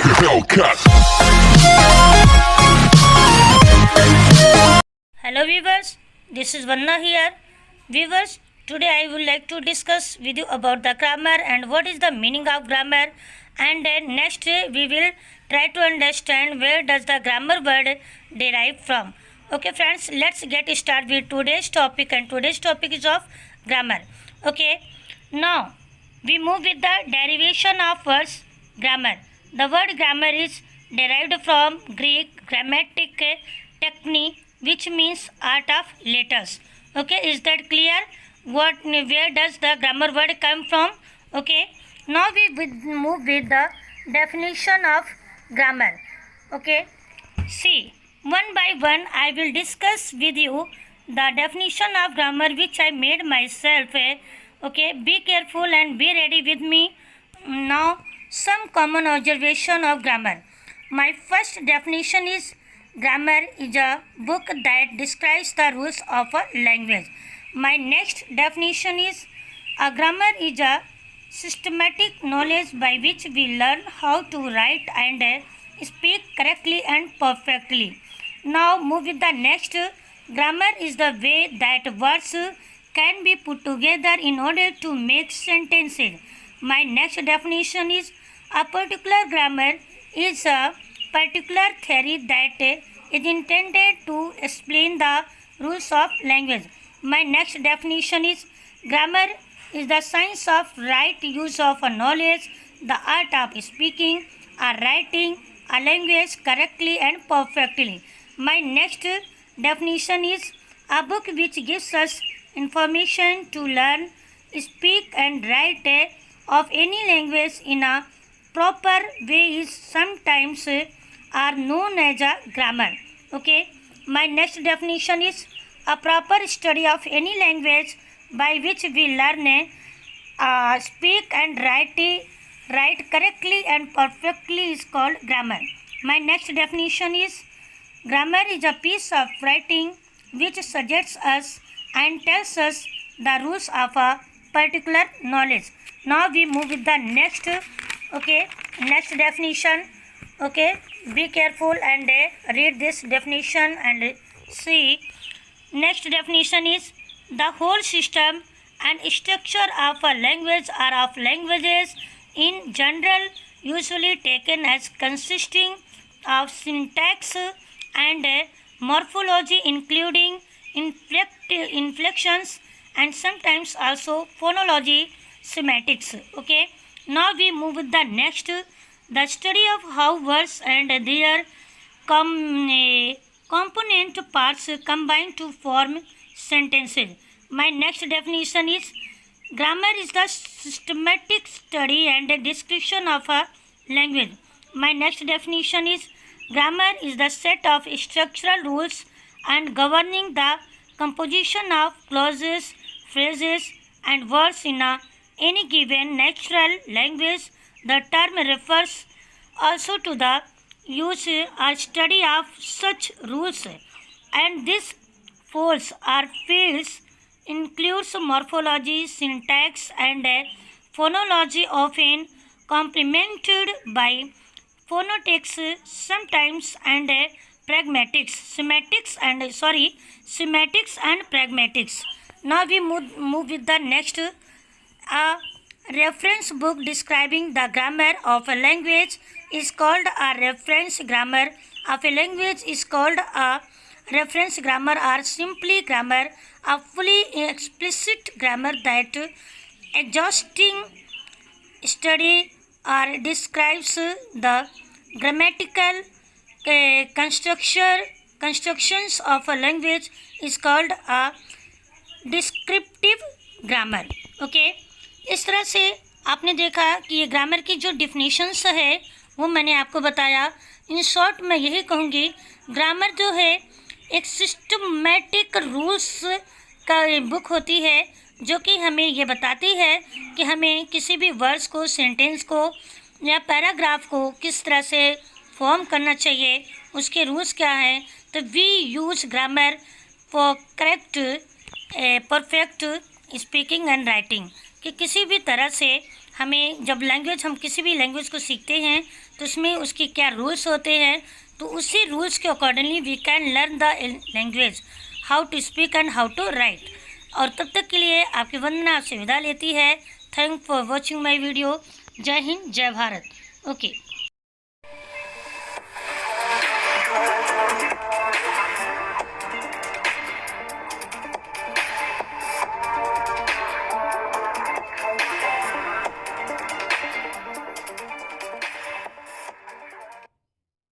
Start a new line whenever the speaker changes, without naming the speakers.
Hellcat.
Hello viewers, this is Vanna here. Viewers, today I would like to discuss with you about the grammar and what is the meaning of grammar, and then next we will try to understand where does the grammar word derive from. Okay friends, let's get started with today's topic, and today's topic is of grammar. Okay, now we move with the derivation of words grammar. The word grammar is derived from Greek grammatic technique, which means art of letters. Okay, is that clear? Where does the grammar word come from? Okay, now we will move with the definition of grammar. Okay, see, one by one I will discuss with you the definition of grammar which I made myself. Okay, be careful and be ready with me. Now, some common observation of grammar. My first definition is grammar is a book that describes the rules of a language. My next definition is a grammar is a systematic knowledge by which we learn how to write and speak correctly and perfectly. Now move with the next. Grammar is the way that words can be put together in order to make sentences. My next definition is a particular grammar is a particular theory that is intended to explain the rules of language. My next definition is grammar is the science of right use of a knowledge, the art of speaking or writing a language correctly and perfectly. My next definition is a book which gives us information to learn, speak and write of any language in a proper way is sometimes are known as a grammar. Okay, my next definition is a proper study of any language by which we learn, speak and write correctly and perfectly is called grammar. My next definition is grammar is a piece of writing which suggests us and tells us the rules of a particular knowledge. Now we move with the next. Okay, next definition. Okay, be careful and read this definition and see. Next definition is the whole system and structure of a language or of languages in general usually taken as consisting of syntax and morphology, including inflections and sometimes also phonology, semantics. Okay, now we move with the next. The study of how words and their component parts combine to form sentences. My next definition is grammar is the systematic study and description of a language. My next definition is grammar is the set of structural rules and governing the composition of clauses, phrases and words in any given natural language. The term refers also to the use or study of such rules, and this folds or fields includes morphology, syntax and phonology, often complemented by phonetics sometimes and pragmatics, semantics and pragmatics. Now we move with the next. A reference book describing the grammar of a language is called a reference grammar of a language is called a reference grammar or simply grammar. A fully explicit grammar that exhausting study or describes the grammatical constructions of a language is called a descriptive grammar. Okay, इस तरह से आपने देखा कि ये grammar की जो definitions है वो मैंने आपको बताया. इन शॉर्ट मैं यही कहूँगी, ग्रामर जो है एक सिस्टमेटिक रूल्स का बुक होती है जो कि हमें ये बताती है कि हमें किसी भी वर्ड्स को, सेंटेंस को या पैराग्राफ को किस तरह से फॉर्म करना चाहिए, उसके रूल्स क्या हैं. तो we use grammar for correct perfect speaking and writing, कि किसी भी तरह से हमें जब हम किसी भी लैंग्वेज को सीखते हैं तो उसमें उसकी क्या रूल्स होते हैं, तो उसी रूल्स के accordingly we can learn the language, how to speak and how to write. और तब तक के लिए आपकी वंदना आपसे विदा लेती है। Thank for watching my video. जय हिंद, जय भारत। ओके।